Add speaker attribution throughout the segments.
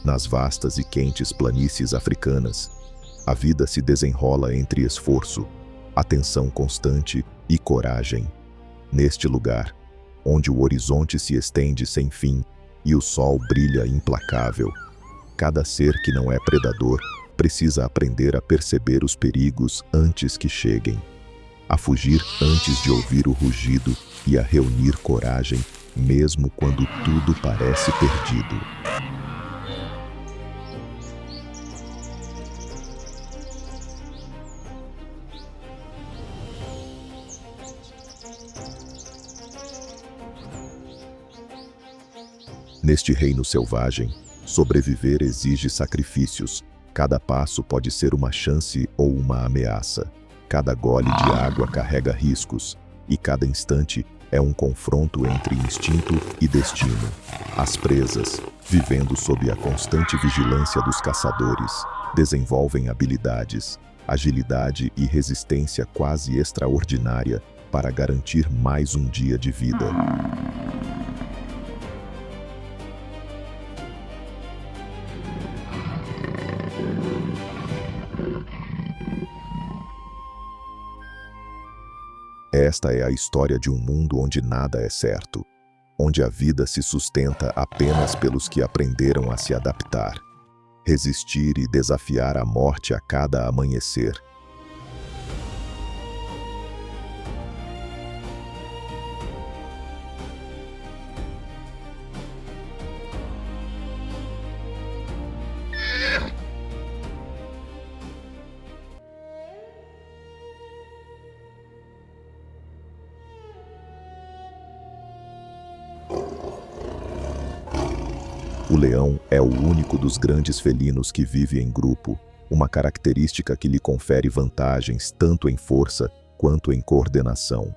Speaker 1: Nas vastas e quentes planícies africanas, a vida se desenrola entre esforço, atenção constante e coragem. Neste lugar, onde o horizonte se estende sem fim e o sol brilha implacável, cada ser que não é predador precisa aprender a perceber os perigos antes que cheguem, a fugir antes de ouvir o rugido e a reunir coragem mesmo quando tudo parece perdido. Neste reino selvagem, sobreviver exige sacrifícios. Cada passo pode ser uma chance ou uma ameaça. Cada gole de água carrega riscos, e cada instante é um confronto entre instinto e destino. As presas, vivendo sob a constante vigilância dos caçadores, desenvolvem habilidades, agilidade e resistência quase extraordinária para garantir mais um dia de vida. Esta é a história de um mundo onde nada é certo, onde a vida se sustenta apenas pelos que aprenderam a se adaptar, resistir e desafiar a morte a cada amanhecer. O leão é o único dos grandes felinos que vive em grupo, uma característica que lhe confere vantagens tanto em força quanto em coordenação.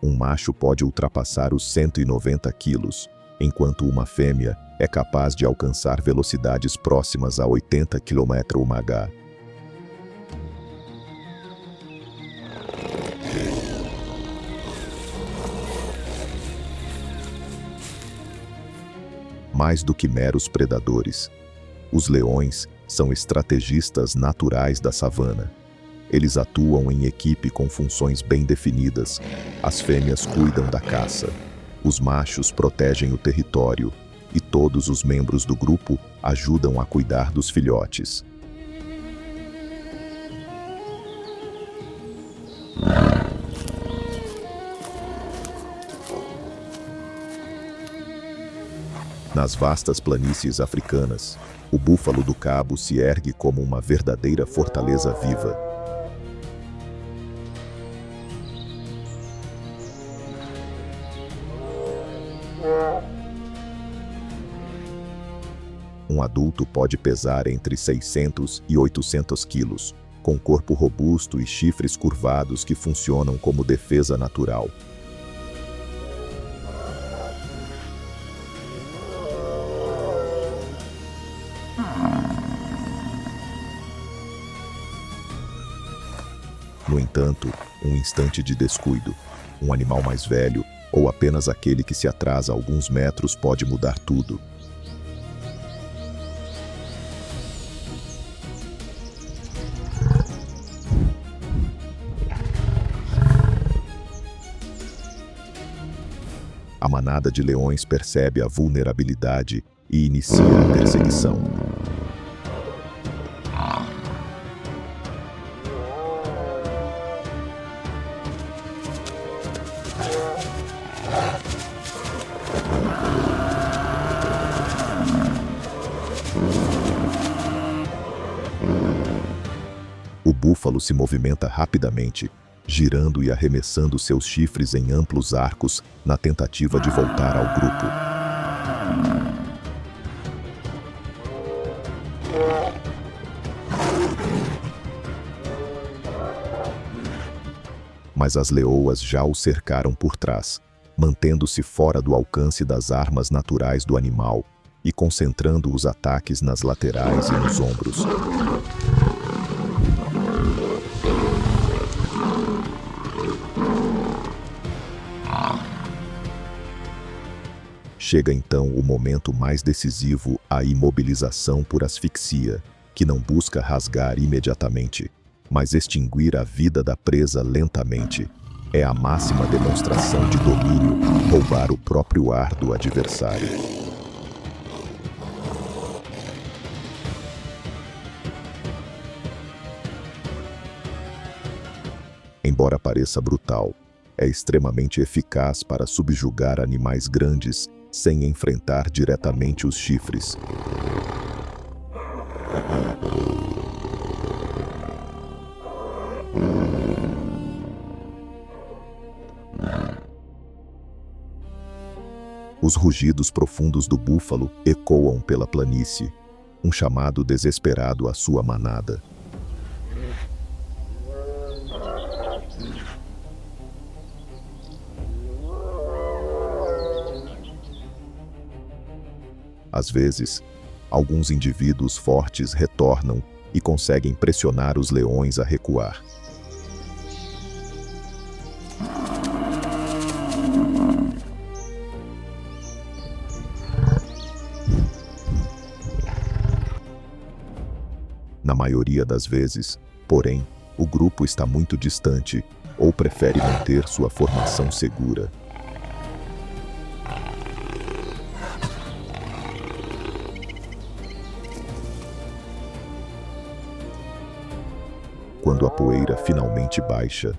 Speaker 1: Um macho pode ultrapassar os 190 quilos, enquanto uma fêmea é capaz de alcançar velocidades próximas a 80 km/h. Mais do que meros predadores, os leões são estrategistas naturais da savana. Eles atuam em equipe com funções bem definidas. As fêmeas cuidam da caça, os machos protegem o território, e todos os membros do grupo ajudam a cuidar dos filhotes. Nas vastas planícies africanas, o búfalo do cabo se ergue como uma verdadeira fortaleza viva. Um adulto pode pesar entre 600 e 800 quilos, com corpo robusto e chifres curvados que funcionam como defesa natural. No entanto, um instante de descuido, um animal mais velho, ou apenas aquele que se atrasa alguns metros pode mudar tudo. A manada de leões percebe a vulnerabilidade e inicia a perseguição. O búfalo se movimenta rapidamente, girando e arremessando seus chifres em amplos arcos na tentativa de voltar ao grupo. Mas as leoas já o cercaram por trás, mantendo-se fora do alcance das armas naturais do animal, e concentrando os ataques nas laterais e nos ombros. Chega então o momento mais decisivo, a imobilização por asfixia, que não busca rasgar imediatamente, mas extinguir a vida da presa lentamente. É a máxima demonstração de domínio, roubar o próprio ar do adversário. Embora pareça brutal, é extremamente eficaz para subjugar animais grandes sem enfrentar diretamente os chifres. Os rugidos profundos do búfalo ecoam pela planície, um chamado desesperado à sua manada. Às vezes, alguns indivíduos fortes retornam e conseguem pressionar os leões a recuar. Na maioria das vezes, porém, o grupo está muito distante ou prefere manter sua formação segura. Quando a poeira finalmente baixa,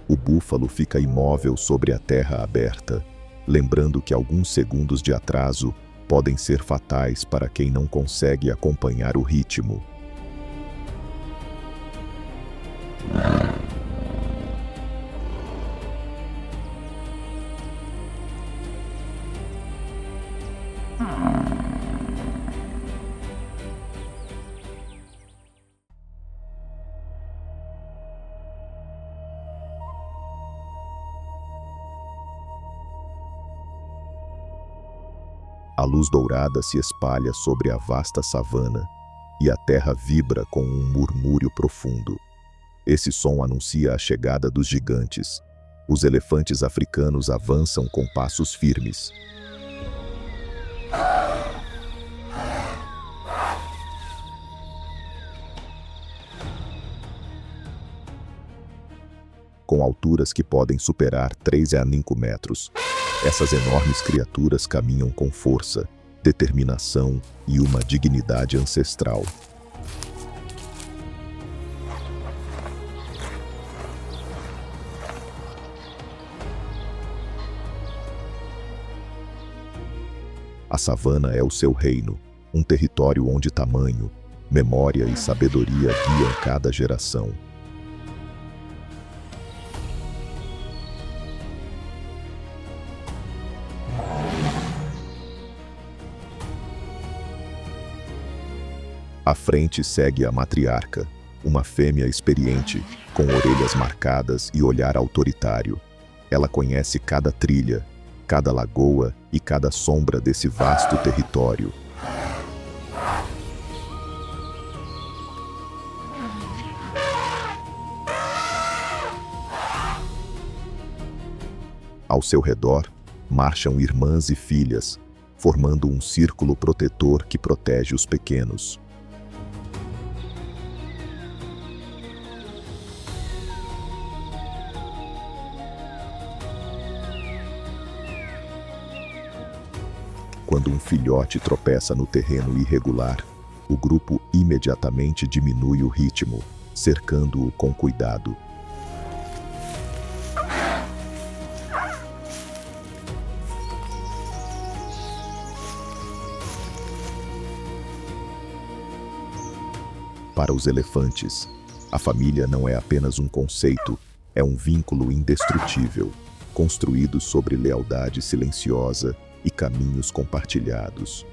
Speaker 1: o búfalo fica imóvel sobre a terra aberta, lembrando que alguns segundos de atraso podem ser fatais para quem não consegue acompanhar o ritmo. A luz dourada se espalha sobre a vasta savana e a terra vibra com um murmúrio profundo. Esse som anuncia a chegada dos gigantes. Os elefantes africanos avançam com passos firmes. Com alturas que podem superar 3 a 5 metros. Essas enormes criaturas caminham com força, determinação e uma dignidade ancestral. A savana é o seu reino, um território onde tamanho, memória e sabedoria guiam cada geração. À frente segue a matriarca, uma fêmea experiente, com orelhas marcadas e olhar autoritário. Ela conhece cada trilha, cada lagoa e cada sombra desse vasto território. Ao seu redor, marcham irmãs e filhas, formando um círculo protetor que protege os pequenos. Quando um filhote tropeça no terreno irregular, o grupo imediatamente diminui o ritmo, cercando-o com cuidado. Para os elefantes, a família não é apenas um conceito, é um vínculo indestrutível, construído sobre lealdade silenciosa e caminhos compartilhados.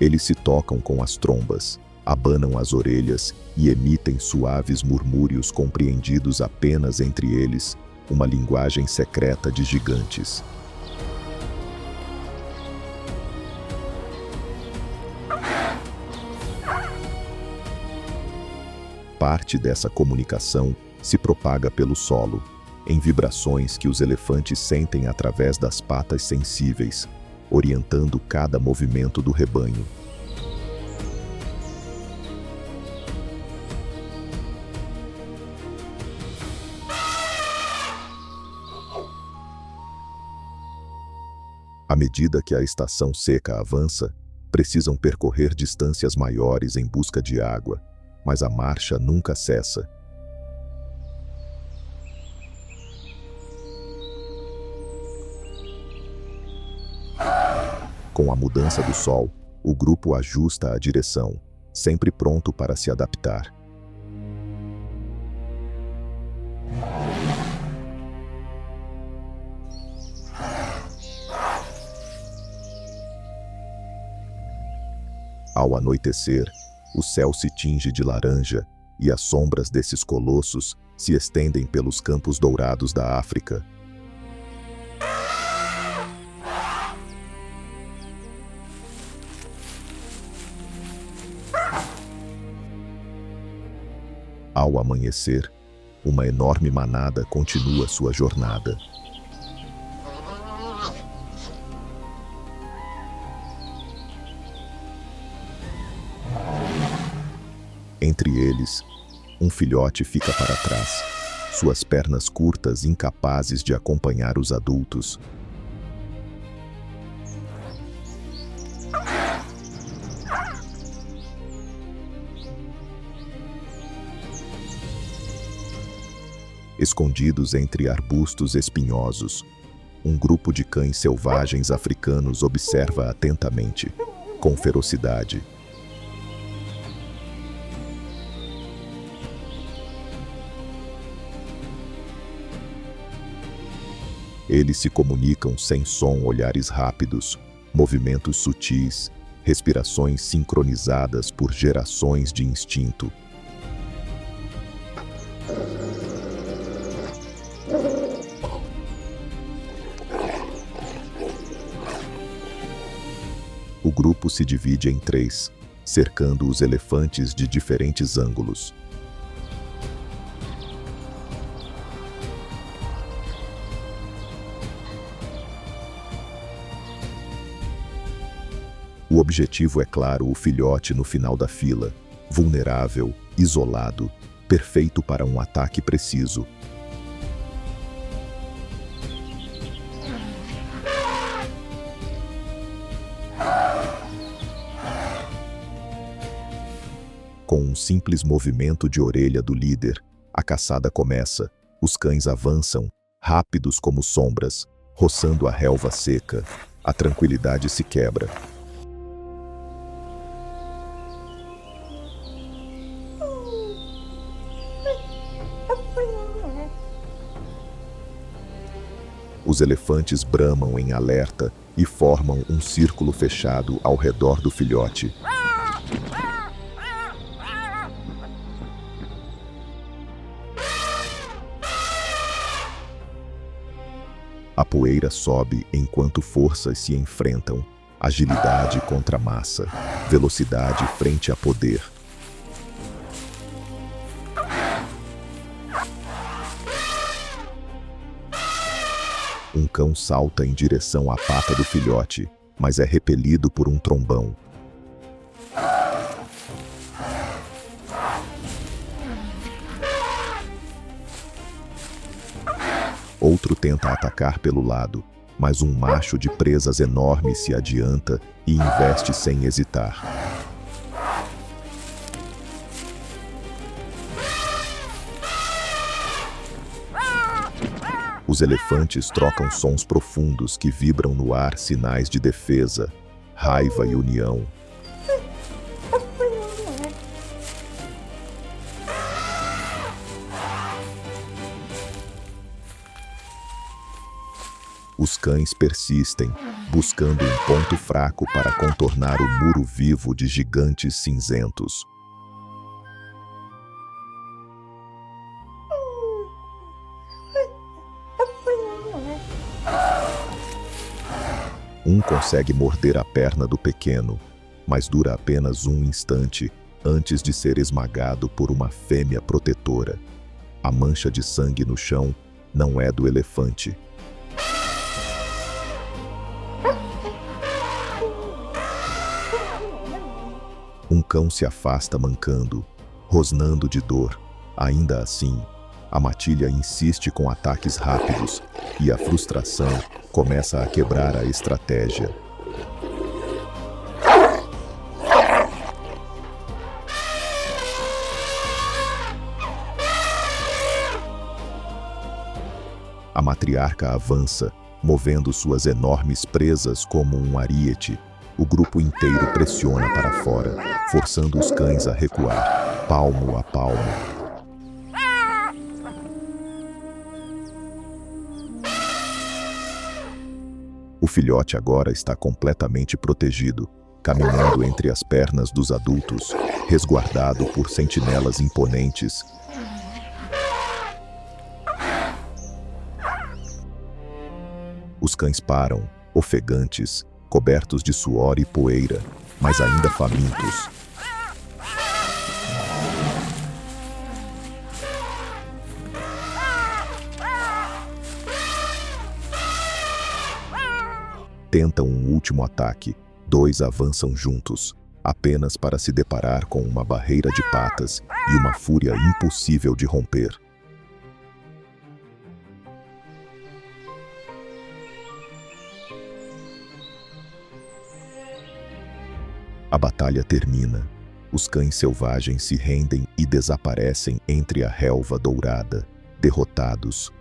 Speaker 1: Eles se tocam com as trombas, abanam as orelhas e emitem suaves murmúrios compreendidos apenas entre eles, uma linguagem secreta de gigantes. Parte dessa comunicação se propaga pelo solo, em vibrações que os elefantes sentem através das patas sensíveis, orientando cada movimento do rebanho. À medida que a estação seca avança, precisam percorrer distâncias maiores em busca de água, mas a marcha nunca cessa. Com a mudança do sol, o grupo ajusta a direção, sempre pronto para se adaptar. Ao anoitecer, o céu se tinge de laranja e as sombras desses colossos se estendem pelos campos dourados da África. Ao amanhecer, uma enorme manada continua sua jornada. Entre eles, um filhote fica para trás, suas pernas curtas incapazes de acompanhar os adultos. Escondidos entre arbustos espinhosos, um grupo de cães selvagens africanos observa atentamente, com ferocidade. Eles se comunicam sem som, olhares rápidos, movimentos sutis, respirações sincronizadas por gerações de instinto. O grupo se divide em três, cercando os elefantes de diferentes ângulos. O objetivo é claro: o filhote no final da fila, vulnerável, isolado, perfeito para um ataque preciso. Com um simples movimento de orelha do líder, a caçada começa. Os cães avançam, rápidos como sombras, roçando a relva seca. A tranquilidade se quebra. Os elefantes bramam em alerta e formam um círculo fechado ao redor do filhote. A poeira sobe enquanto forças se enfrentam, agilidade contra massa, velocidade frente a poder. Um cão salta em direção à pata do filhote, mas é repelido por um trombão. Outro tenta atacar pelo lado, mas um macho de presas enorme se adianta e investe sem hesitar. Os elefantes trocam sons profundos que vibram no ar, sinais de defesa, raiva e união. Os cães persistem, buscando um ponto fraco para contornar o muro vivo de gigantes cinzentos. Um consegue morder a perna do pequeno, mas dura apenas um instante antes de ser esmagado por uma fêmea protetora. A mancha de sangue no chão não é do elefante. Um cão se afasta mancando, rosnando de dor. Ainda assim, a matilha insiste com ataques rápidos e a frustração começa a quebrar a estratégia. A matriarca avança, movendo suas enormes presas como um ariete. O grupo inteiro pressiona para fora, forçando os cães a recuar, palmo a palmo. O filhote agora está completamente protegido, caminhando entre as pernas dos adultos, resguardado por sentinelas imponentes. Os cães param, ofegantes, cobertos de suor e poeira, mas ainda famintos. Tentam um último ataque. Dois avançam juntos, apenas para se deparar com uma barreira de patas e uma fúria impossível de romper. A batalha termina. Os cães selvagens se rendem e desaparecem entre a relva dourada, derrotados.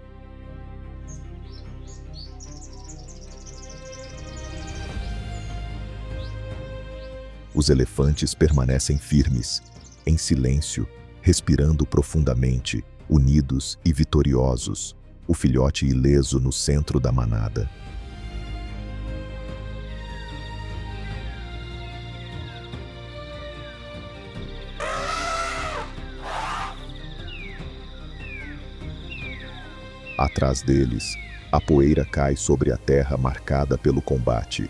Speaker 1: Os elefantes permanecem firmes, em silêncio, respirando profundamente, unidos e vitoriosos, o filhote ileso no centro da manada. Atrás deles, a poeira cai sobre a terra marcada pelo combate.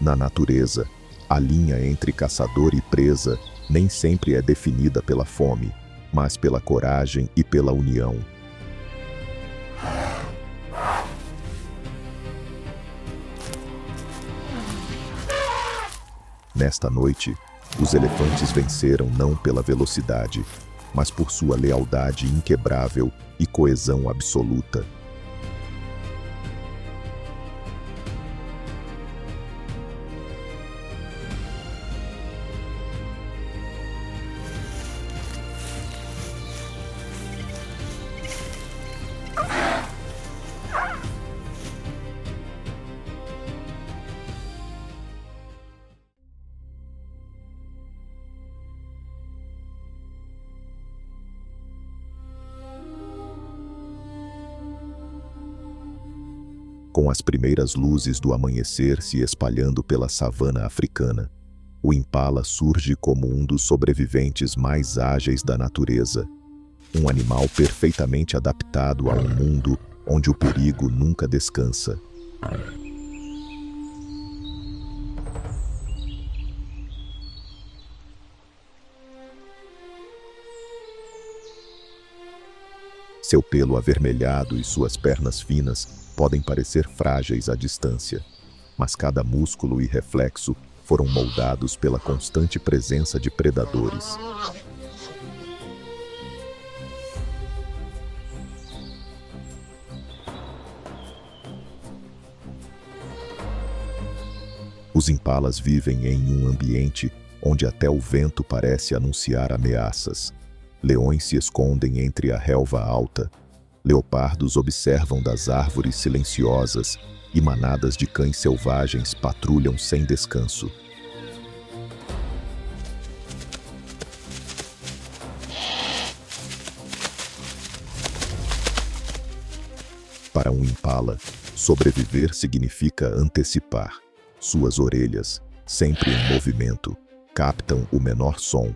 Speaker 1: Na natureza, a linha entre caçador e presa nem sempre é definida pela fome, mas pela coragem e pela união. Nesta noite, os elefantes venceram não pela velocidade, mas por sua lealdade inquebrável e coesão absoluta. Com as primeiras luzes do amanhecer se espalhando pela savana africana, o impala surge como um dos sobreviventes mais ágeis da natureza, um animal perfeitamente adaptado a um mundo onde o perigo nunca descansa. Seu pelo avermelhado e suas pernas finas podem parecer frágeis à distância, mas cada músculo e reflexo foram moldados pela constante presença de predadores. Os impalas vivem em um ambiente onde até o vento parece anunciar ameaças. Leões se escondem entre a relva alta, leopardos observam das árvores silenciosas e manadas de cães selvagens patrulham sem descanso. Para um impala, sobreviver significa antecipar. Suas orelhas, sempre em movimento, captam o menor som.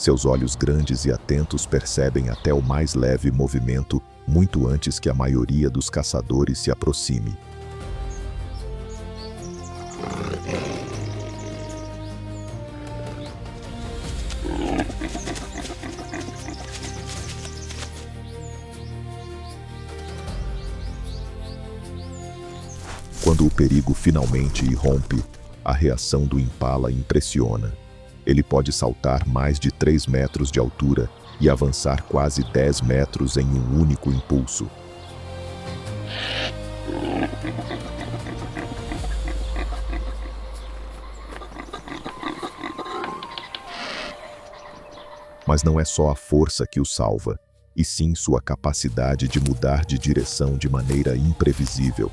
Speaker 1: Seus olhos grandes e atentos percebem até o mais leve movimento muito antes que a maioria dos caçadores se aproxime. Quando o perigo finalmente irrompe, a reação do impala impressiona. Ele pode saltar mais de 3 metros de altura e avançar quase 10 metros em um único impulso. Mas não é só a força que o salva, e sim sua capacidade de mudar de direção de maneira imprevisível.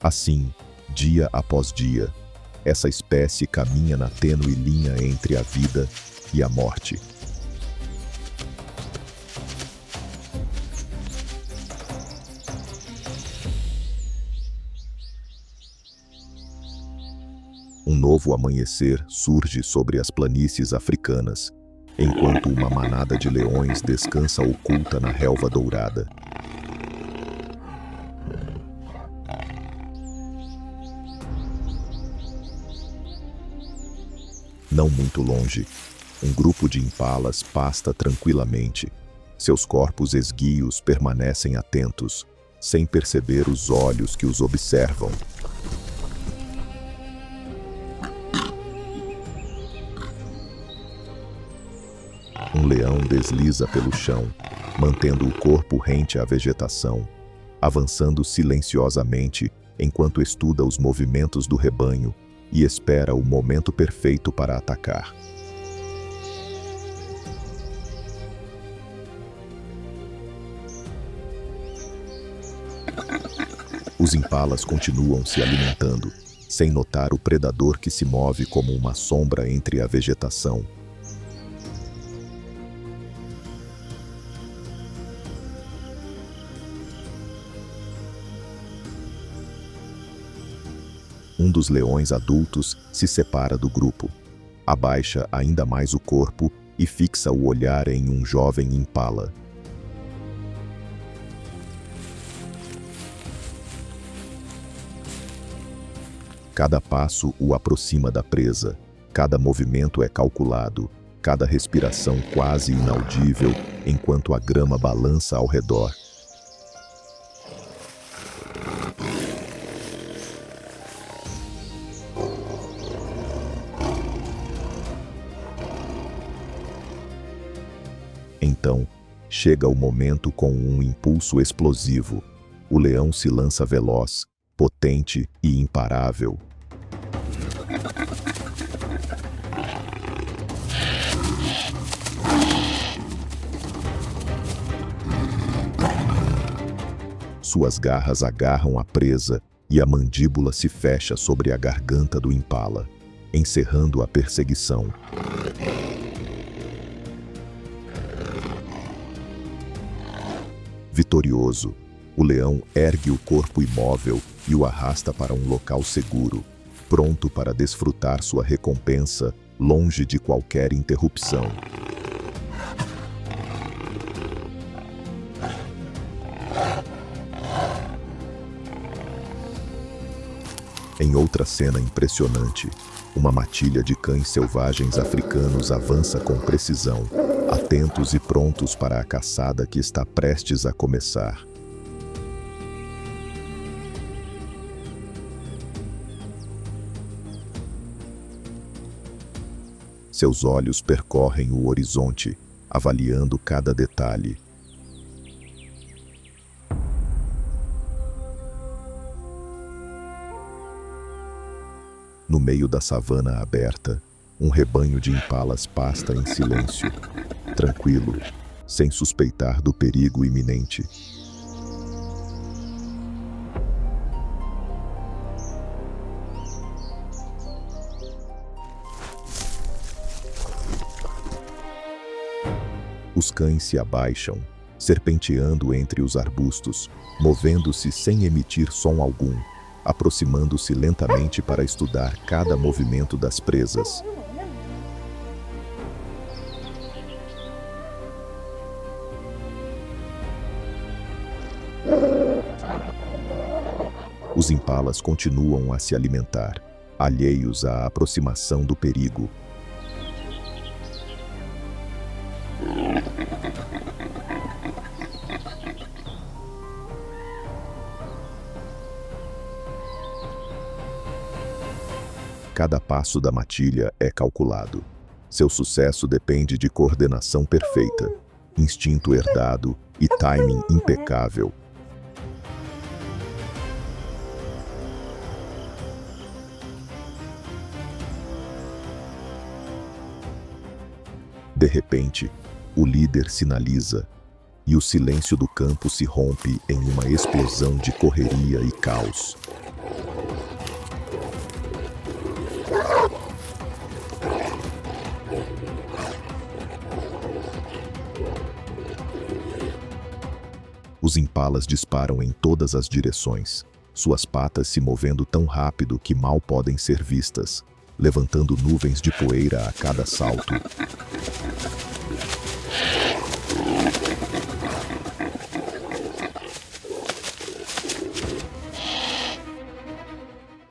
Speaker 1: Assim, dia após dia, essa espécie caminha na tênue linha entre a vida e a morte. Um novo amanhecer surge sobre as planícies africanas, enquanto uma manada de leões descansa oculta na relva dourada. Não muito longe, um grupo de impalas pasta tranquilamente. Seus corpos esguios permanecem atentos, sem perceber os olhos que os observam. Um leão desliza pelo chão, mantendo o corpo rente à vegetação, avançando silenciosamente enquanto estuda os movimentos do rebanho e espera o momento perfeito para atacar. Os impalas continuam se alimentando, sem notar o predador que se move como uma sombra entre a vegetação. Um dos leões adultos se separa do grupo, abaixa ainda mais o corpo e fixa o olhar em um jovem impala. Cada passo o aproxima da presa, cada movimento é calculado, cada respiração quase inaudível enquanto a grama balança ao redor. Então, chega o momento com um impulso explosivo. O leão se lança veloz, potente e imparável. Suas garras agarram a presa e a mandíbula se fecha sobre a garganta do impala, encerrando a perseguição. Vitorioso, o leão ergue o corpo imóvel e o arrasta para um local seguro, pronto para desfrutar sua recompensa, longe de qualquer interrupção. Em outra cena impressionante, uma matilha de cães selvagens africanos avança com precisão, atentos e prontos para a caçada que está prestes a começar. Seus olhos percorrem o horizonte, avaliando cada detalhe. No meio da savana aberta, um rebanho de impalas pasta em silêncio, tranquilo, sem suspeitar do perigo iminente. Os cães se abaixam, serpenteando entre os arbustos, movendo-se sem emitir som algum, aproximando-se lentamente para estudar cada movimento das presas. Os impalas continuam a se alimentar, alheios à aproximação do perigo. Cada passo da matilha é calculado. Seu sucesso depende de coordenação perfeita, instinto herdado e timing impecável. De repente, o líder sinaliza, e o silêncio do campo se rompe em uma explosão de correria e caos. Os impalas disparam em todas as direções, suas patas se movendo tão rápido que mal podem ser vistas, levantando nuvens de poeira a cada salto.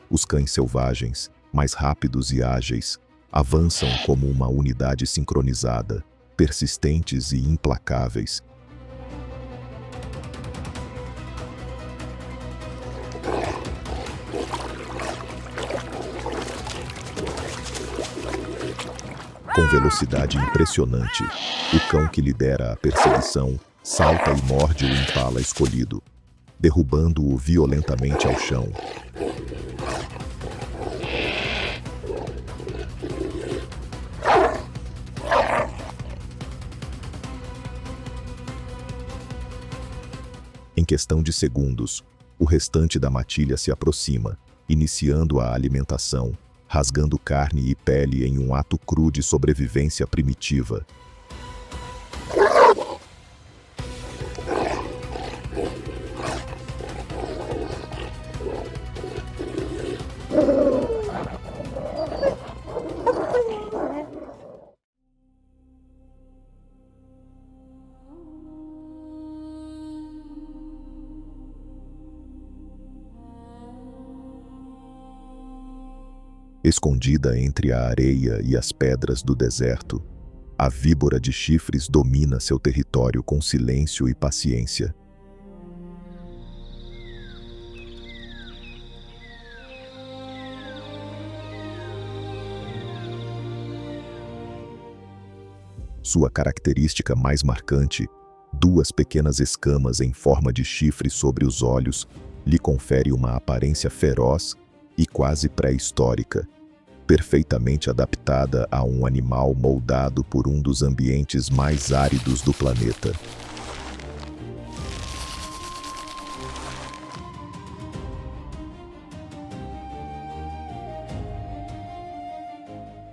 Speaker 1: Os cães selvagens, mais rápidos e ágeis, avançam como uma unidade sincronizada, persistentes e implacáveis. Com velocidade impressionante, o cão que lidera a perseguição salta e morde o impala escolhido, derrubando-o violentamente ao chão. Em questão de segundos, o restante da matilha se aproxima, iniciando a alimentação, rasgando carne e pele em um ato cru de sobrevivência primitiva. Escondida entre a areia e as pedras do deserto, a víbora de chifres domina seu território com silêncio e paciência. Sua característica mais marcante, duas pequenas escamas em forma de chifre sobre os olhos, lhe confere uma aparência feroz e quase pré-histórica, perfeitamente adaptada a um animal moldado por um dos ambientes mais áridos do planeta.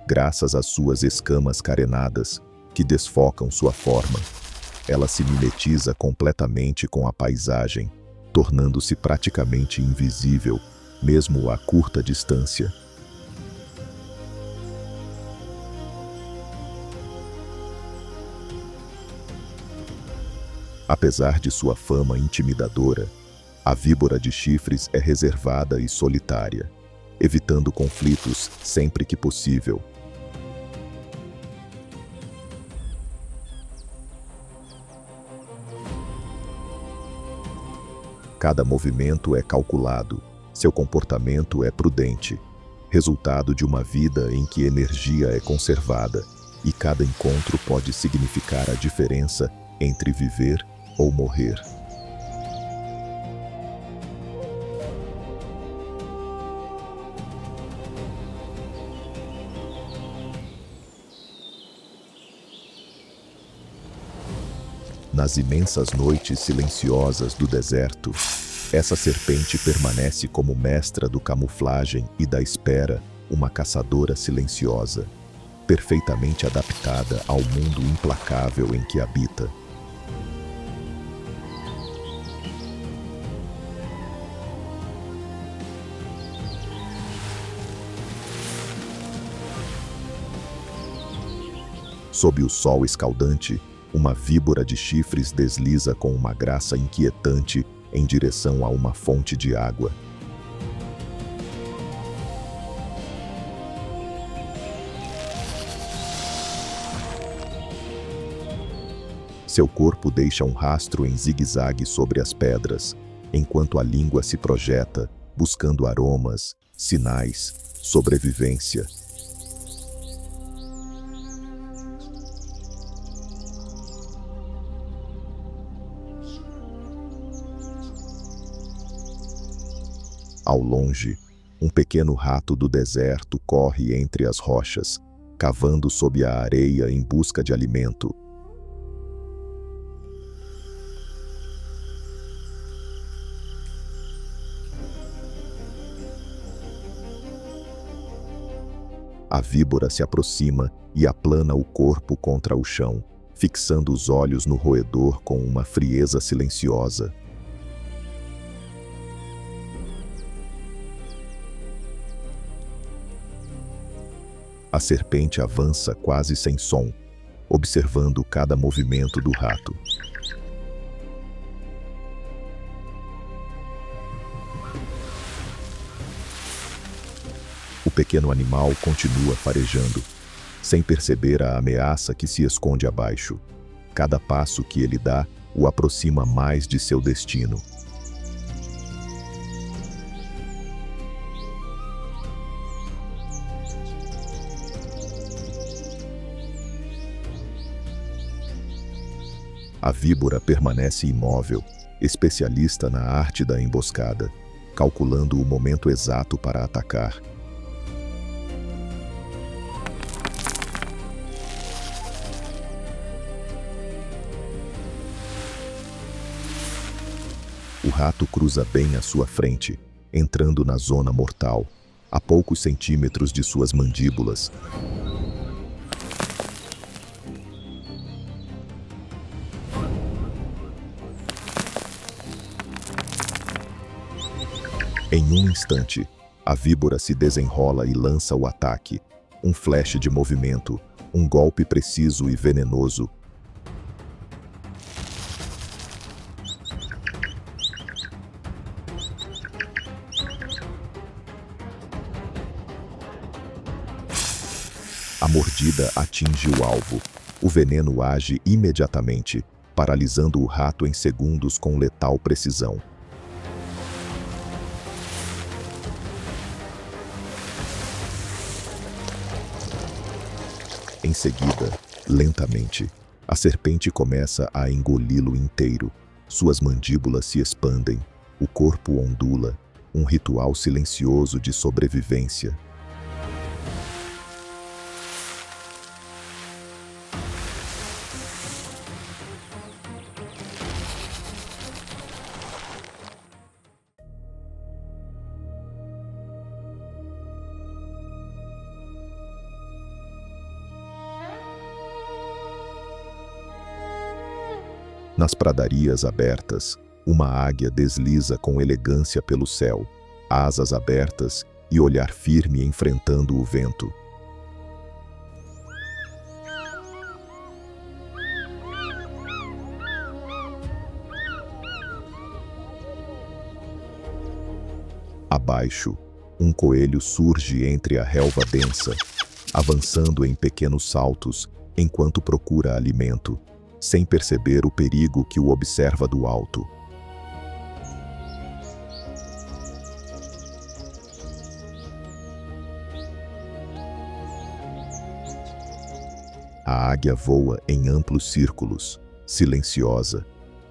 Speaker 1: Graças às suas escamas carenadas, que desfocam sua forma, ela se mimetiza completamente com a paisagem, tornando-se praticamente invisível, mesmo a curta distância. Apesar de sua fama intimidadora, a víbora de chifres é reservada e solitária, evitando conflitos sempre que possível. Cada movimento é calculado, seu comportamento é prudente, resultado de uma vida em que energia é conservada, e cada encontro pode significar a diferença entre viver ou morrer. Nas imensas noites silenciosas do deserto, essa serpente permanece como mestra do camuflagem e da espera, uma caçadora silenciosa, perfeitamente adaptada ao mundo implacável em que habita. Sob o sol escaldante, uma víbora de chifres desliza com uma graça inquietante em direção a uma fonte de água. Seu corpo deixa um rastro em zigue-zague sobre as pedras, enquanto a língua se projeta, buscando aromas, sinais, sobrevivência. Ao longe, um pequeno rato do deserto corre entre as rochas, cavando sob a areia em busca de alimento. A víbora se aproxima e aplana o corpo contra o chão, fixando os olhos no roedor com uma frieza silenciosa. A serpente avança quase sem som, observando cada movimento do rato. O pequeno animal continua farejando, sem perceber a ameaça que se esconde abaixo. Cada passo que ele dá o aproxima mais de seu destino. A víbora permanece imóvel, especialista na arte da emboscada, calculando o momento exato para atacar. O rato cruza bem à sua frente, entrando na zona mortal, a poucos centímetros de suas mandíbulas. Em um instante, a víbora se desenrola e lança o ataque. Um flash de movimento, um golpe preciso e venenoso. A mordida atinge o alvo. O veneno age imediatamente, paralisando o rato em segundos com letal precisão. Em seguida, lentamente, a serpente começa a engoli-lo inteiro. Suas mandíbulas se expandem, o corpo ondula, um ritual silencioso de sobrevivência. Nas pradarias abertas, uma águia desliza com elegância pelo céu, asas abertas e olhar firme enfrentando o vento. Abaixo, um coelho surge entre a relva densa, avançando em pequenos saltos enquanto procura alimento, sem perceber o perigo que o observa do alto. A águia voa em amplos círculos, silenciosa,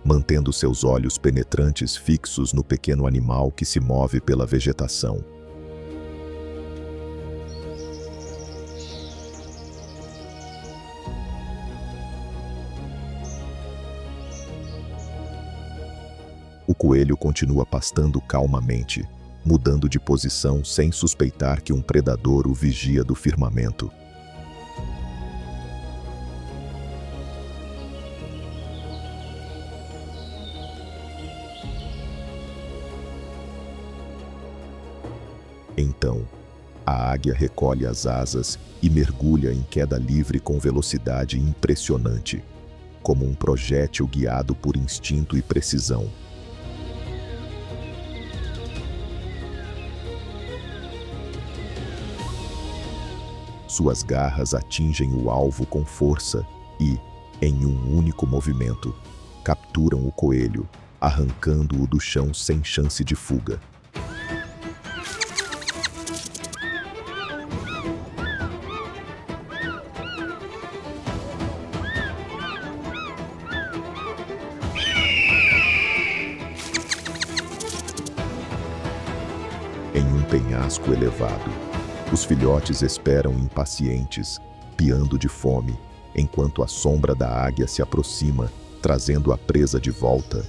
Speaker 1: mantendo seus olhos penetrantes fixos no pequeno animal que se move pela vegetação. O coelho continua pastando calmamente, mudando de posição sem suspeitar que um predador o vigia do firmamento. Então, A águia recolhe as asas e mergulha em queda livre com velocidade impressionante, como um projétil guiado por instinto e precisão. Suas garras atingem o alvo com força e, em um único movimento, capturam o coelho, arrancando-o do chão sem chance de fuga. Em um penhasco elevado, os filhotes esperam impacientes, piando de fome, enquanto a sombra da águia se aproxima, trazendo a presa de volta.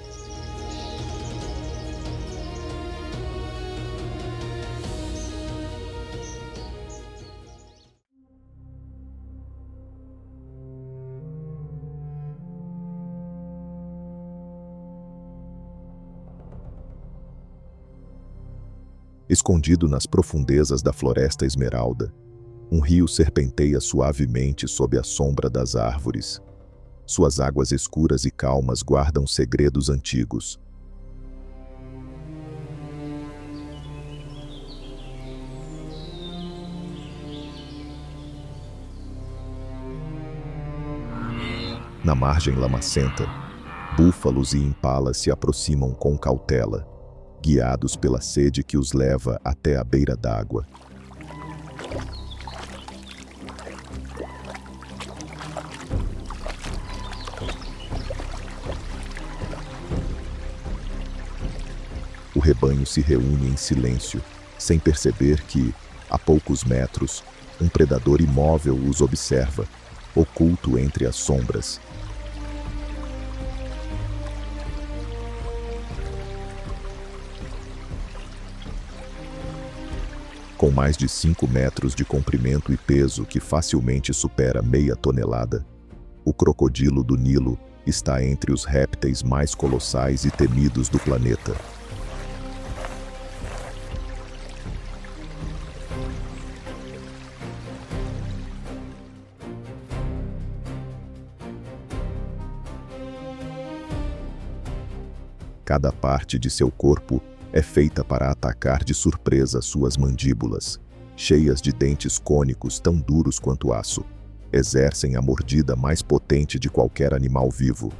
Speaker 1: Escondido nas profundezas da floresta esmeralda, um rio serpenteia suavemente sob a sombra das árvores. Suas águas escuras e calmas guardam segredos antigos. Na margem lamacenta, búfalos e impalas se aproximam com cautela, guiados pela sede que os leva até a beira d'água. O rebanho se reúne em silêncio, sem perceber que, a poucos metros, um predador imóvel os observa, oculto entre as sombras. Com mais de 5 metros de comprimento e peso que facilmente supera meia tonelada, o crocodilo do Nilo está entre os répteis mais colossais e temidos do planeta. Cada parte de seu corpo é feita para atacar de surpresa suas mandíbulas, cheias de dentes cônicos tão duros quanto aço. Exercem a mordida mais potente de qualquer animal vivo.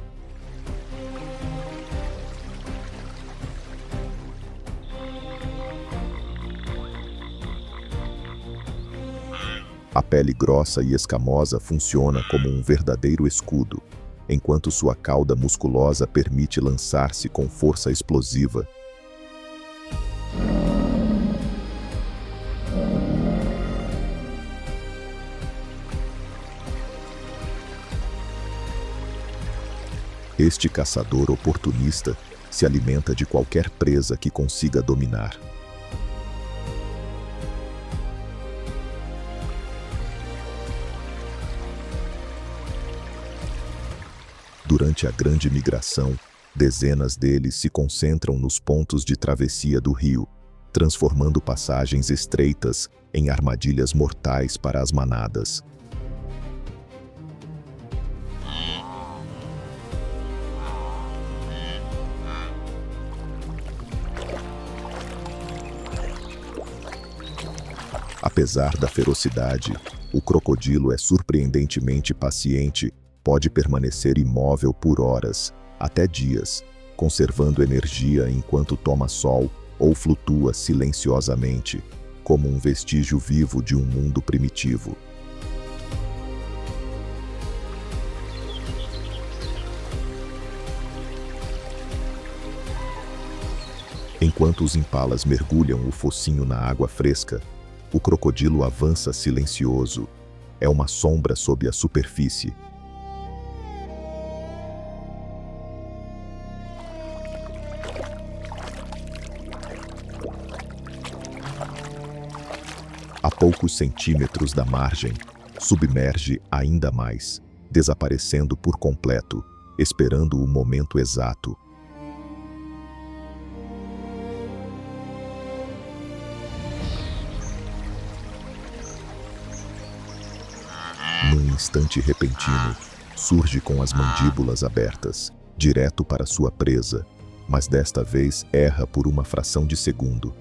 Speaker 1: A pele grossa e escamosa funciona como um verdadeiro escudo, enquanto sua cauda musculosa permite lançar-se com força explosiva. Este caçador oportunista se alimenta de qualquer presa que consiga dominar. Durante a grande migração, dezenas deles se concentram nos pontos de travessia do rio, transformando passagens estreitas em armadilhas mortais para as manadas. Apesar da ferocidade, o crocodilo é surpreendentemente paciente, pode permanecer imóvel por horas, até dias, conservando energia enquanto toma sol ou flutua silenciosamente, como um vestígio vivo de um mundo primitivo. Enquanto os impalas mergulham o focinho na água fresca, o crocodilo avança silencioso. É uma sombra sob a superfície. A poucos centímetros da margem, submerge ainda mais, desaparecendo por completo, esperando o momento exato. instante repentino, surge com as mandíbulas abertas, direto para sua presa, mas desta vez erra por uma fração de segundo.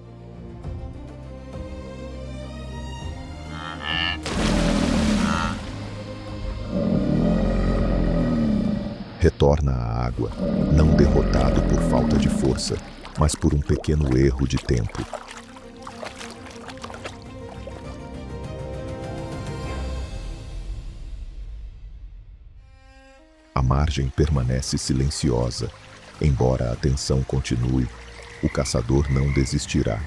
Speaker 1: Retorna à água, não derrotado por falta de força, mas por um pequeno erro de tempo. A margem permanece silenciosa. Embora a tensão continue, o caçador não desistirá.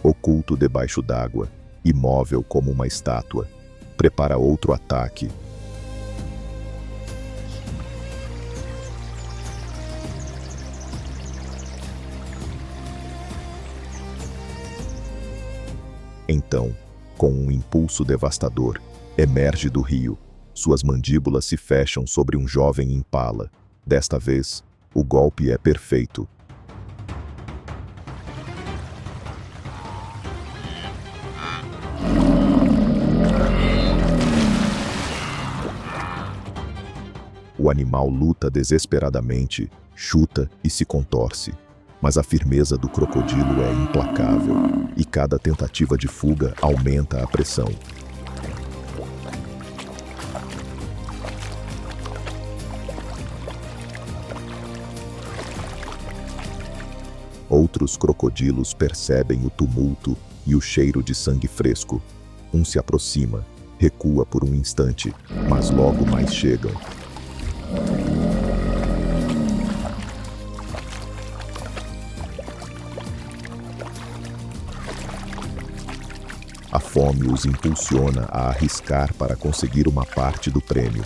Speaker 1: Oculto debaixo d'água, imóvel como uma estátua, prepara outro ataque. Então, com um impulso devastador, emerge do rio. Suas mandíbulas se fecham sobre um jovem impala. Desta vez, o golpe é perfeito. O animal luta desesperadamente, chuta e se contorce. Mas a firmeza do crocodilo é implacável, e cada tentativa de fuga aumenta a pressão. Outros crocodilos percebem o tumulto e o cheiro de sangue fresco. Um se aproxima, recua por um instante, mas logo mais chegam. A fome os impulsiona a arriscar para conseguir uma parte do prêmio.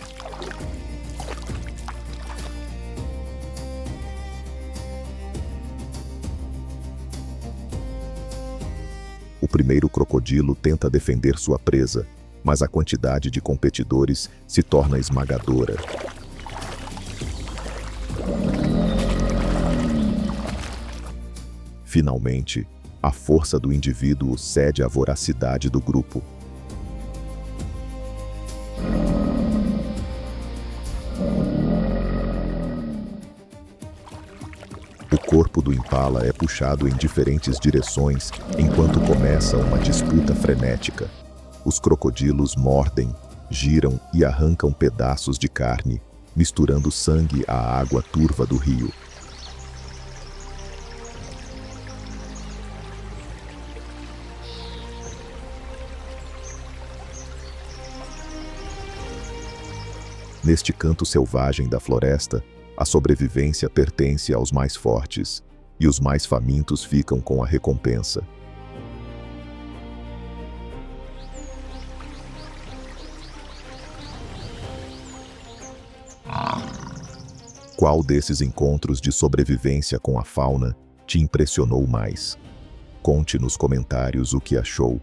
Speaker 1: O primeiro crocodilo tenta defender sua presa, mas a quantidade de competidores se torna esmagadora. Finalmente, a força do indivíduo cede à voracidade do grupo. O corpo do impala é puxado em diferentes direções enquanto começa uma disputa frenética. Os crocodilos mordem, giram e arrancam pedaços de carne, misturando sangue à água turva do rio. Neste canto selvagem da floresta, a sobrevivência pertence aos mais fortes, e os mais famintos ficam com a recompensa. Qual desses encontros de sobrevivência com a fauna te impressionou mais? Conte nos comentários o que achou.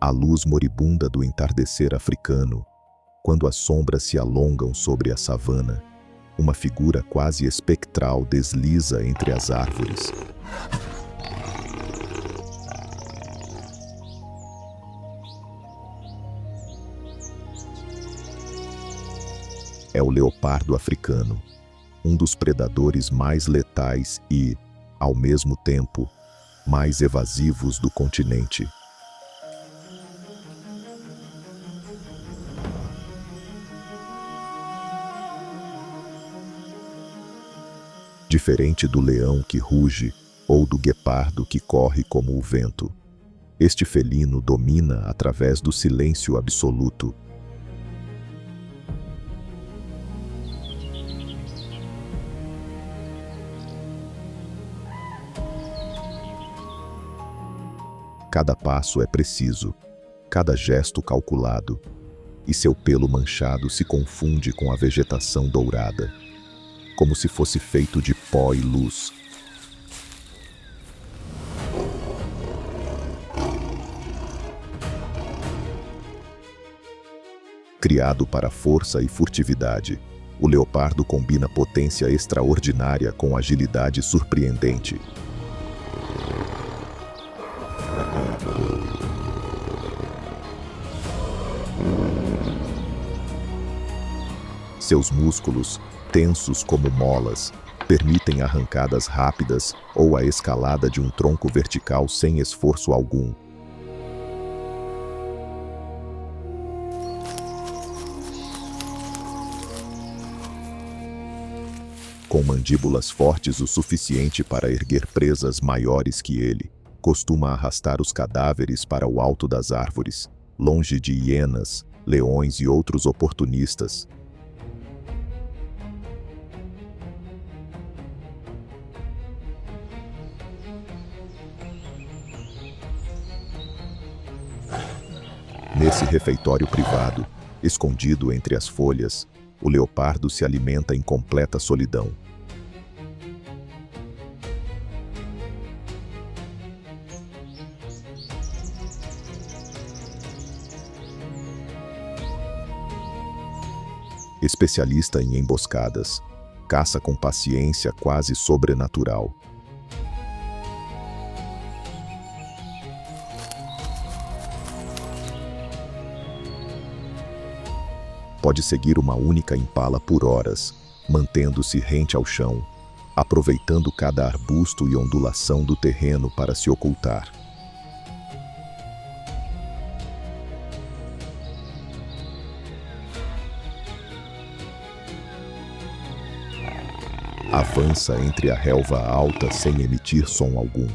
Speaker 1: A luz moribunda do entardecer africano, quando as sombras se alongam sobre a savana, uma figura quase espectral desliza entre as árvores. É o leopardo africano, um dos predadores mais letais e, ao mesmo tempo, mais evasivos do continente. Diferente do leão que ruge ou do guepardo que corre como o vento, este felino domina através do silêncio absoluto. Cada passo é preciso, cada gesto calculado, e seu pelo manchado se confunde com a vegetação dourada, como se fosse feito de pó e luz. Criado para força e furtividade, o leopardo combina potência extraordinária com agilidade surpreendente. Seus músculos, tensos como molas, permitem arrancadas rápidas ou a escalada de um tronco vertical sem esforço algum. Com mandíbulas fortes o suficiente para erguer presas maiores que ele, costuma arrastar os cadáveres para o alto das árvores, longe de hienas, leões e outros oportunistas. Nesse refeitório privado, escondido entre as folhas, o leopardo se alimenta em completa solidão. Especialista em emboscadas, caça com paciência quase sobrenatural. Pode seguir uma única impala por horas, mantendo-se rente ao chão, aproveitando cada arbusto e ondulação do terreno para se ocultar. Avança entre a relva alta sem emitir som algum.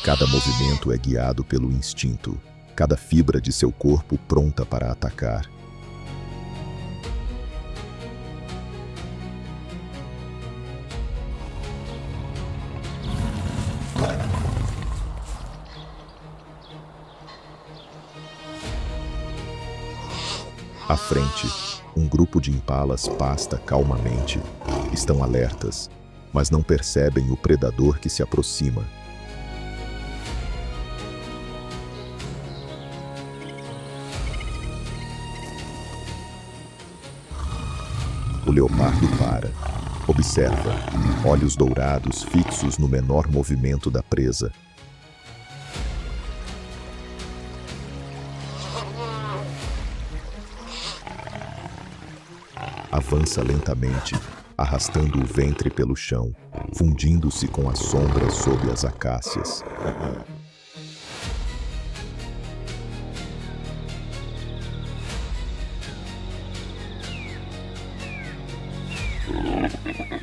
Speaker 1: Cada movimento é guiado pelo instinto, cada fibra de seu corpo pronta para atacar. À frente, um grupo de impalas pasta calmamente. Estão alertas, mas não percebem o predador que se aproxima. O leopardo para, observa, olhos dourados fixos no menor movimento da presa. Avança lentamente, arrastando o ventre pelo chão, fundindo-se com as sombras sob as acácias.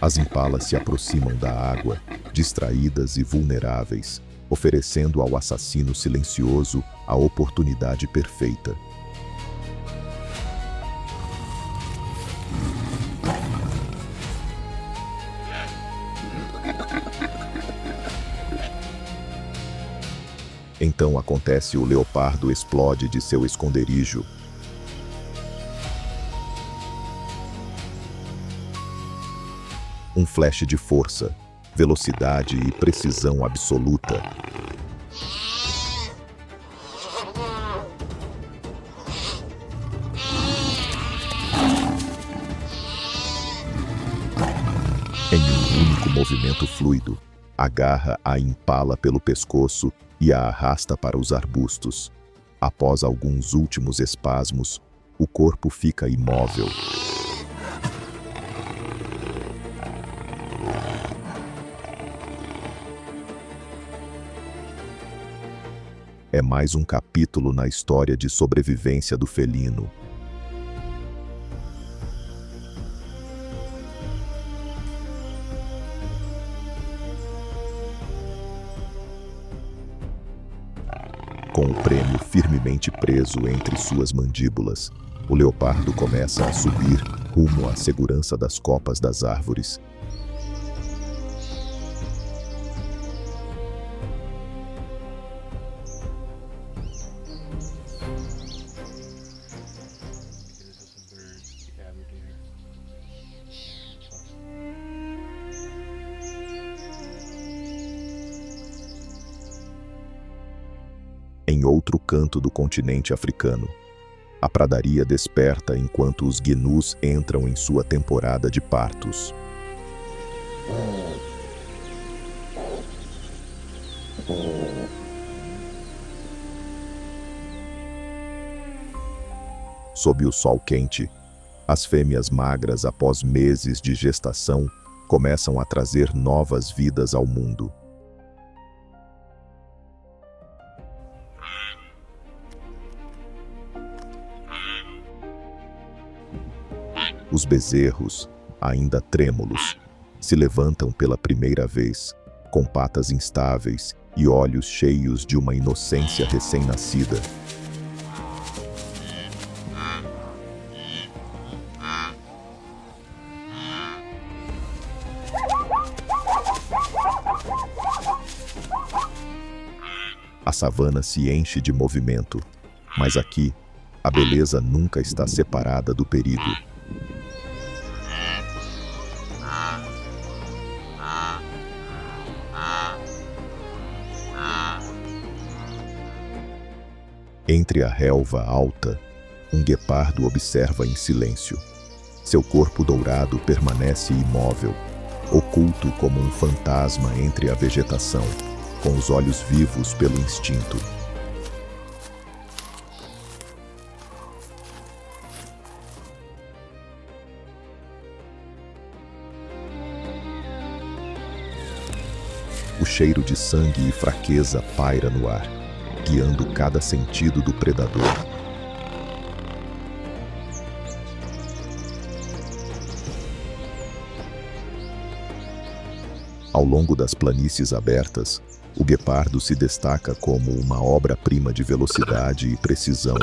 Speaker 1: As impalas se aproximam da água, distraídas e vulneráveis, oferecendo ao assassino silencioso a oportunidade perfeita. Então acontece: o leopardo explode de seu esconderijo. Um flash de força, velocidade e precisão absoluta. Em um único movimento fluido, agarra a impala pelo pescoço e a arrasta para os arbustos. Após alguns últimos espasmos, o corpo fica imóvel. É mais um capítulo na história de sobrevivência do felino. Com o prêmio firmemente preso entre suas mandíbulas, o leopardo começa a subir rumo à segurança das copas das árvores. em outro canto do continente africano. A pradaria desperta enquanto os gnus entram em sua temporada de partos. Sob o sol quente, as fêmeas magras, após meses de gestação, começam a trazer novas vidas ao mundo. Os bezerros, ainda trêmulos, se levantam pela primeira vez, com patas instáveis e olhos cheios de uma inocência recém-nascida. A savana se enche de movimento, mas aqui, a beleza nunca está separada do perigo. Entre a relva alta, um guepardo observa em silêncio. Seu corpo dourado permanece imóvel, oculto como um fantasma entre a vegetação, com os olhos vivos pelo instinto. O cheiro de sangue e fraqueza paira no ar, guiando cada sentido do predador. Ao longo das planícies abertas, o guepardo se destaca como uma obra-prima de velocidade e precisão.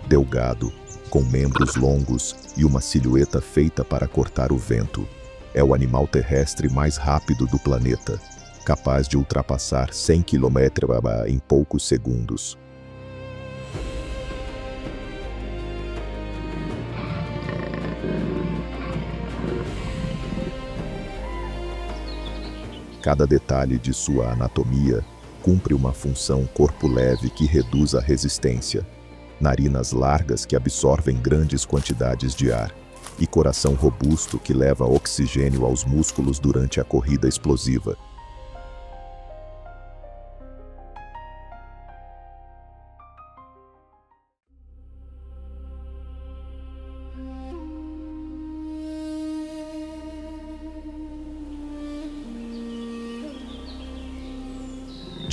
Speaker 1: Delgado, com membros longos e uma silhueta feita para cortar o vento, é o animal terrestre mais rápido do planeta, capaz de ultrapassar 100 km em poucos segundos. Cada detalhe de sua anatomia cumpre uma função corpo leve que reduz a resistência, narinas largas que absorvem grandes quantidades de ar e coração robusto que leva oxigênio aos músculos durante a corrida explosiva.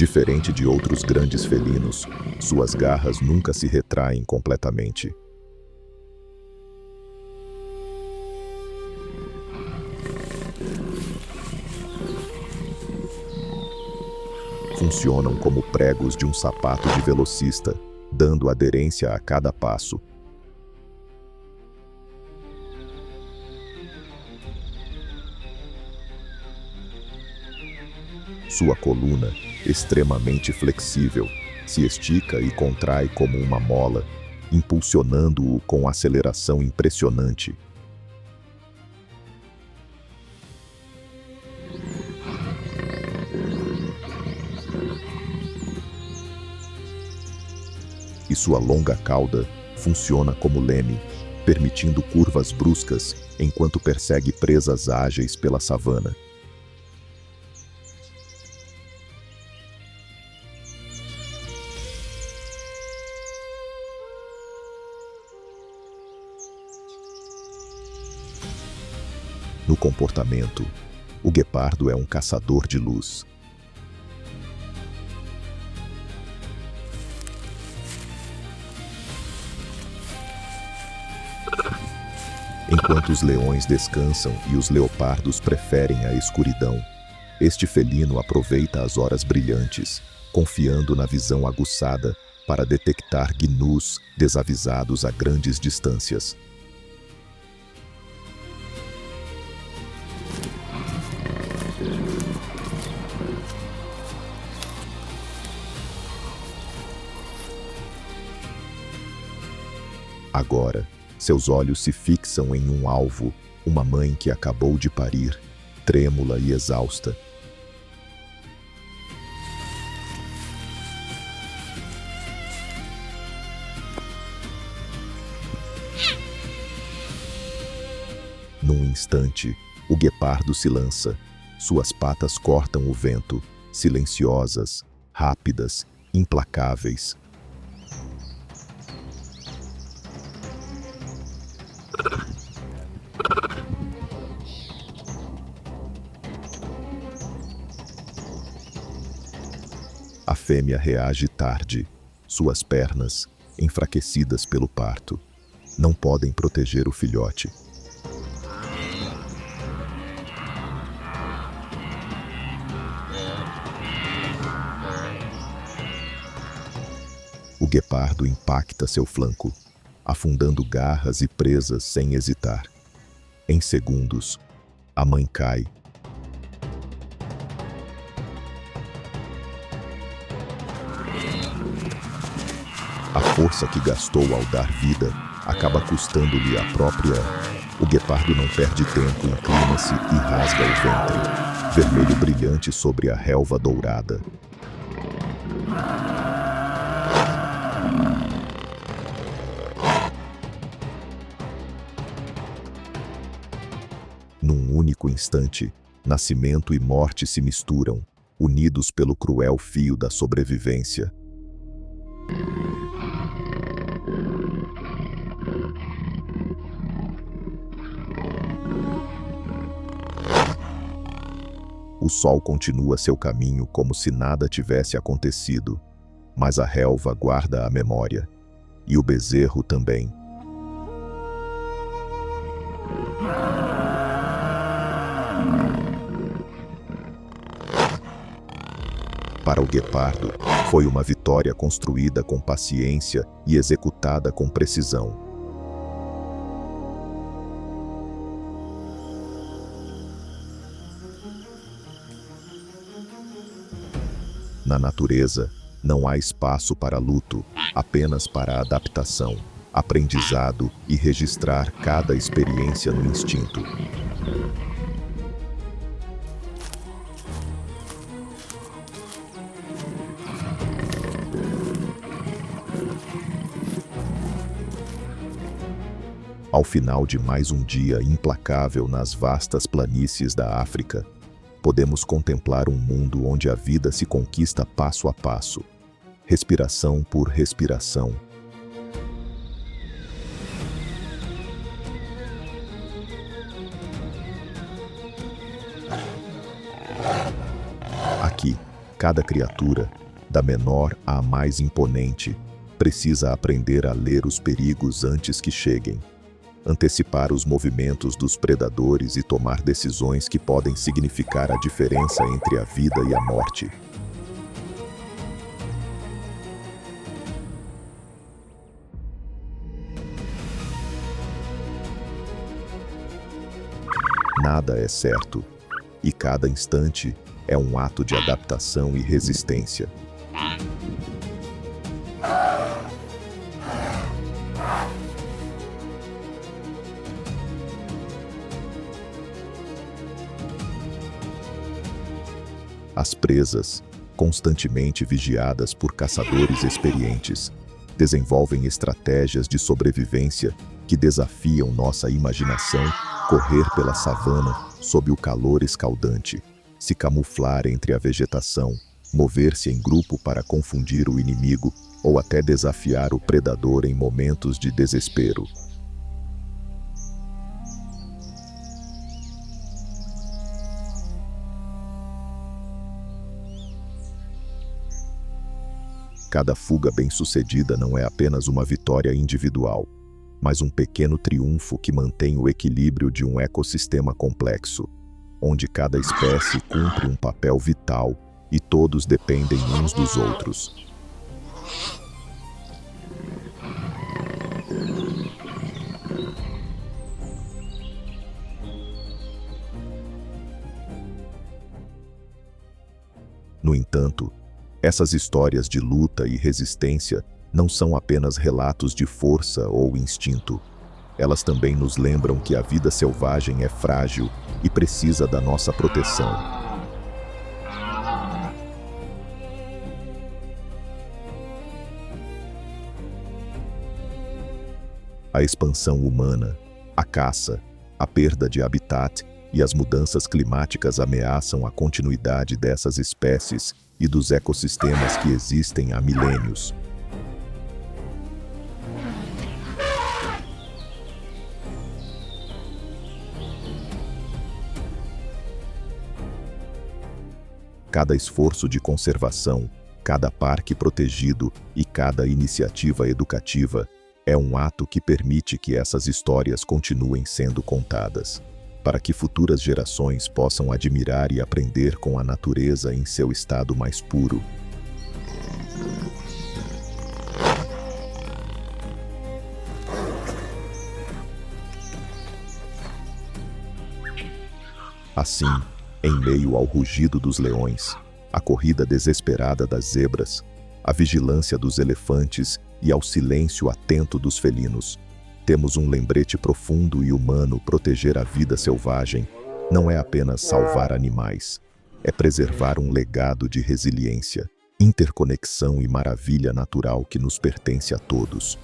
Speaker 1: Diferente de outros grandes felinos, suas garras nunca se retraem completamente. Funcionam como pregos de um sapato de velocista, dando aderência a cada passo. Sua coluna, extremamente flexível, se estica e contrai como uma mola, impulsionando-o com aceleração impressionante. E sua longa cauda funciona como leme, permitindo curvas bruscas enquanto persegue presas ágeis pela savana. No comportamento, o guepardo é um caçador de luz. Enquanto os leões descansam e os leopardos preferem a escuridão, este felino aproveita as horas brilhantes, confiando na visão aguçada para detectar gnus desavisados a grandes distâncias. Agora, seus olhos se fixam em um alvo uma mãe que acabou de parir, trêmula e exausta. Num instante, o guepardo se lança. Suas patas cortam o vento, silenciosas, rápidas, implacáveis. A fêmea reage tarde. Suas pernas, enfraquecidas pelo parto, não podem proteger o filhote. O guepardo impacta seu flanco, afundando garras e presas sem hesitar. Em segundos, a mãe cai. A força que gastou ao dar vida acaba custando-lhe a própria. O guepardo não perde tempo, inclina-se e rasga o ventre, vermelho brilhante sobre a relva dourada. Num único instante, nascimento e morte se misturam, unidos pelo cruel fio da sobrevivência. O sol continua seu caminho como se nada tivesse acontecido, mas a relva guarda a memória, e o bezerro também. Para o guepardo, foi uma vitória construída com paciência e executada com precisão. Na natureza, não há espaço para luto, apenas para adaptação, aprendizado e registrar cada experiência no instinto. Ao final de mais um dia implacável nas vastas planícies da África, podemos contemplar um mundo onde a vida se conquista passo a passo, respiração por respiração. Aqui, cada criatura, da menor à mais imponente, precisa aprender a ler os perigos antes que cheguem, antecipar os movimentos dos predadores e tomar decisões que podem significar a diferença entre a vida e a morte. Nada é certo, e cada instante é um ato de adaptação e resistência. As presas, constantemente vigiadas por caçadores experientes, desenvolvem estratégias de sobrevivência que desafiam nossa imaginação, correr pela savana sob o calor escaldante, se camuflar entre a vegetação, mover-se em grupo para confundir o inimigo ou até desafiar o predador em momentos de desespero. Cada fuga bem-sucedida não é apenas uma vitória individual, mas um pequeno triunfo que mantém o equilíbrio de um ecossistema complexo, onde cada espécie cumpre um papel vital e todos dependem uns dos outros. No entanto, essas histórias de luta e resistência não são apenas relatos de força ou instinto. elas também nos lembram que a vida selvagem é frágil e precisa da nossa proteção. A expansão humana, a caça, a perda de habitat e as mudanças climáticas ameaçam a continuidade dessas espécies e dos ecossistemas que existem há milênios. Cada esforço de conservação, cada parque protegido e cada iniciativa educativa é um ato que permite que essas histórias continuem sendo contadas, para que futuras gerações possam admirar e aprender com a natureza em seu estado mais puro. Assim, em meio ao rugido dos leões, a corrida desesperada das zebras, a vigilância dos elefantes e ao silêncio atento dos felinos, temos um lembrete profundo e humano: proteger a vida selvagem não é apenas salvar animais, é preservar um legado de resiliência, interconexão e maravilha natural que nos pertence a todos.